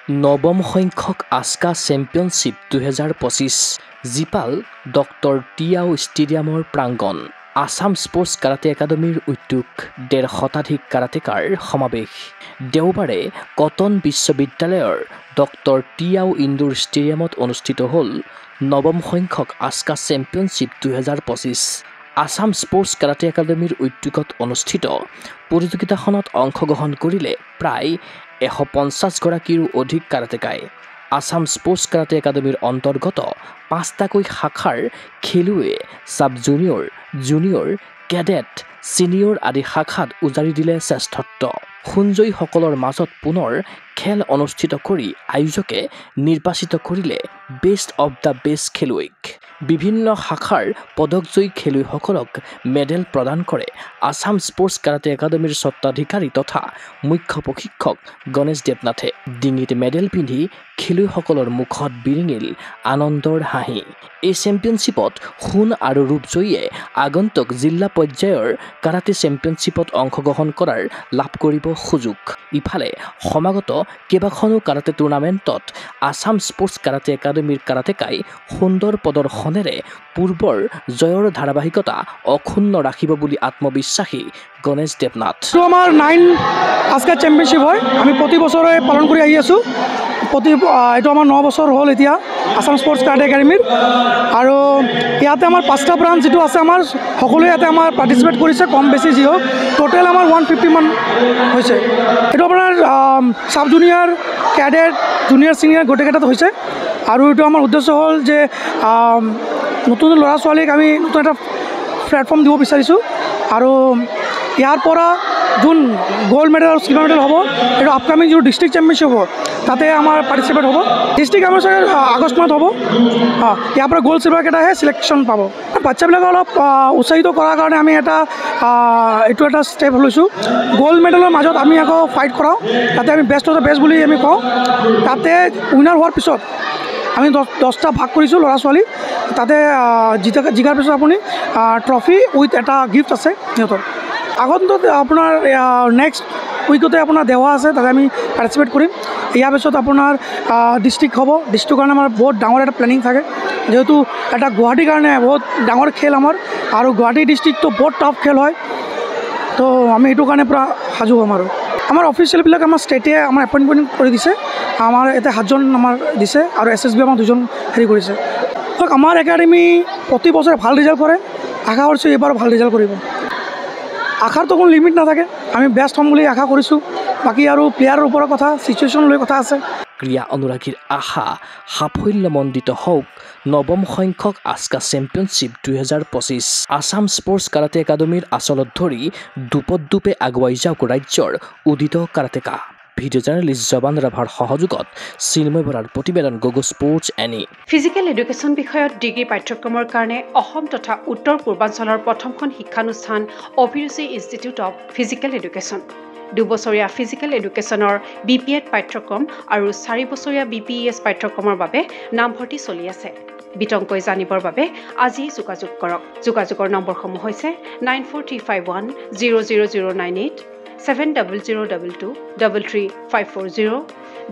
নৱম সংখ্যক Aashka championship 2025 জিপাল doctor টিয়াও ষ্টেডিয়ামৰ প্ৰাংগণ আসাম স্পৰ্টছ কাৰাটে একাডেমীৰ উদ্যোগ 1.5 শতাধিক কাৰাটেকাৰ সমাৱেশ দেওবাৰে কটন বিশ্ববিদ্যালয়ৰ ডক্টৰ টিয়াও ইনডোৰ ষ্টেডিয়ামত অনুষ্ঠিত হ'ল নৱম সংখ্যক Aashka championship 2025 Assam sports karate একাডেমীৰ উদ্যোগত অনুষ্ঠিত প্ৰতিযোগিতাখনত অংশগ্ৰহণ কৰিলে প্ৰায় 150 গৰাকীৰো অধিক কাৰাটেকাই আসাম স্পৰ্টছ কাৰাটে একাডেমীৰ অন্তৰ্গত 5টাকৈ শাখাৰ খেলুৱৈয়ে sub junior junior cadet senior আদি শাখাত উজাৰি দিলে শ্ৰেষ্ঠত্ব সুঞ্জয়ীসকলৰ মাজত পুনৰ খেল অনুষ্ঠিত কৰি আয়োজকে নিৰ্বাচিত কৰিলে বেষ্ট অফ দ্য বেষ্ট খেলুৱৈক বিভিন্ন শাখাৰ পদকজয়ী খেলুৱৈসকলক মেডেল প্ৰদান কৰে আসাম স্পৰ্টছ কাৰাটে একাডেমীৰ স্বত্বাধিকাৰী তথা মুখ্য প্ৰশিক্ষক গণেশ দেৱনাথে ডিঙিত মেডেল পিন্ধি খেলুৱৈসকলৰ মুখত বিৰিঙিল আনন্দৰ হাঁহি এই চেম্পিয়নশ্বিপত সোণ আৰু ৰূপজয়ীয়ে আগন্তুক জিলা পৰ্যায়ৰ কাৰাটে চেম্পিয়নশ্বিপত অংশগ্ৰহণ কৰাৰ লাভ কৰিব সুযোগ ইফালে সমাগত কেইবাখনো কাৰাটে টুৰ্ণামেণ্টত আসাম স্পৰ্টছ কাৰাটে একাডেমীৰ কাৰাটেকাই সুন্দৰ প্ৰদৰ্শনেৰে পূৰ্বৰ জয়ৰ ধাৰাবাহিকতা অক্ষুণ্ণ ৰাখিব বুলি আত্মবিশ্বাসী গণেশ দেৱনাথ আমাৰ 9 আস্কা চেম্পিয়নশ্বিপ হয় আমি প্ৰতি বছৰে পালন কৰি আহি আছোঁ এইটো আমাৰ 9 বছৰ হ'ল এতিয়া আসাম স্পৰ্টছ কাৰাটে একাডেমীৰ আৰু ইয়াতে আমাৰ 5টা ব্ৰাঞ্চ যিটো আছে আমাৰ সকলোৱে ইয়াতে আমাৰ পাৰ্টিচিপেট কৰিছে কম বেছি যি হওক টোটেল আমাৰ 150 মান হৈছে এইটো আপোনাৰ sub junior cadet junior senior গোটেইকেইটাত হৈছে আৰু এইটো আমাৰ উদ্দেশ্য হ'ল যে নতুন ল'ৰা ছোৱালীক আমি নতুন এটা প্লেটফৰ্ম দিব বিচাৰিছোঁ আৰু ইয়াৰ পৰা যোন গোল্ড মেডেল আৰু চিলভাৰ মেডেল হ'ব এইটো আপকামিং যিটো ডিষ্ট্ৰিক্ট চেম্পিয়নশ্বিপ হ'ব তাতে আমাৰ পাৰ্টিচিপেট হ'ব ডিষ্ট্ৰিক্ট আমাৰ চাগে আগষ্ট মাহত হ'ব ইয়াৰ পৰা গোল্ড চিলভাৰকেইটাহে চিলেকশ্যন পাব বাচ্চাবিলাকক অলপ উৎসাহিত কৰাৰ কাৰণে আমি এইটো এটা ষ্টেপ লৈছোঁ গোল্ড মেডেলৰ মাজত আমি আকৌ ফাইট কৰাওঁ তাতে আমি বেষ্ট অফ দ্য বেষ্ট বুলি আমি কওঁ তাতে উইনাৰ হোৱাৰ পিছত আমি 10টা ভাগ কৰিছোঁ ল'ৰা ছোৱালী তাতে জিকাৰ পিছত আপুনি ট্ৰফি উইথ এটা গিফ্ট আছে সিহঁতৰ আগন্তক আপোনাৰ নেক্সট উইকতে আপোনাৰ দেৱা আছে তাতে আমি পাৰ্টিচিপেট কৰিম ইয়াৰ পিছত আপোনাৰ ডিষ্ট্ৰিক্ট হ'ব ডিষ্ট্ৰিক্টৰ কাৰণে আমাৰ বহুত ডাঙৰ এটা প্লেনিং থাকে যেহেতু এটা গুৱাহাটীৰ কাৰণে বহুত ডাঙৰ খেল আমাৰ আৰু গুৱাহাটী ডিষ্ট্ৰিক্টটো বহুত টাফ খেল হয় তো আমি এইটো কাৰণে পূৰা সাজু হ'ম আৰু আমাৰ অফিচিয়েলবিলাক আমাৰ ষ্টেটে আমাৰ এপইণ্টমেণ্ট কৰি দিছে আমাৰ এতিয়া 7জন আমাৰ দিছে আৰু SSB আমাৰ 2জন হেৰি কৰিছে আমাৰ একাডেমি প্ৰতি বছৰে ভাল ৰিজাল্ট কৰে আশা কৰিছোঁ এইবাৰ ভাল ৰিজাল্ট কৰিব আশাৰতো কোনো লিমিট নাথাকে আমি বেষ্ট হ'ম বুলি আশা কৰিছোঁ বাকী আৰু প্লেয়াৰৰ ওপৰত কথা চিটুৱেশ্যন লৈ কথা আছে ক্ৰীড়া অনুৰাগীৰ আশা সাফল্যমণ্ডিত হওক নৱম সংখ্যক Aashka championship 2025 Assam sports karate একাডেমীৰ আচলত ধৰি দুপে আগুৱাই যাওক ৰাজ্যৰ উদিত কাৰাটেকা ভিডিঅ' জাৰ্নেলিষ্ট জৱান ৰাভাৰ সহযোগত চিন্ময় বৰাৰ প্ৰতিবেদন Gogo sports any physical education বিষয়ত ডিগ্ৰী পাঠ্যক্ৰমৰ কাৰণে অসম তথা উত্তৰ পূৰ্বাঞ্চলৰ প্ৰথমখন শিক্ষানুষ্ঠান অভিৰুচি ইনষ্টিটিউট অৱ ফিজিকেল এডুকেশ্যন 2 বছৰীয়া ফিজিকেল এডুকেশ্যনৰ BPEd পাঠ্যক্ৰম আৰু 4 বছৰীয়া BPES পাঠ্যক্ৰমৰ বাবে নামভৰ্তি চলি আছে বিতংকৈ জানিবৰ বাবে আজি যোগাযোগ কৰক যোগাযোগৰ নম্বৰসমূহ হৈছে 9435100098 7002233540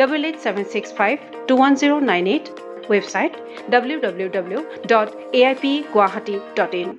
88765210098 website www.aipguwahati.in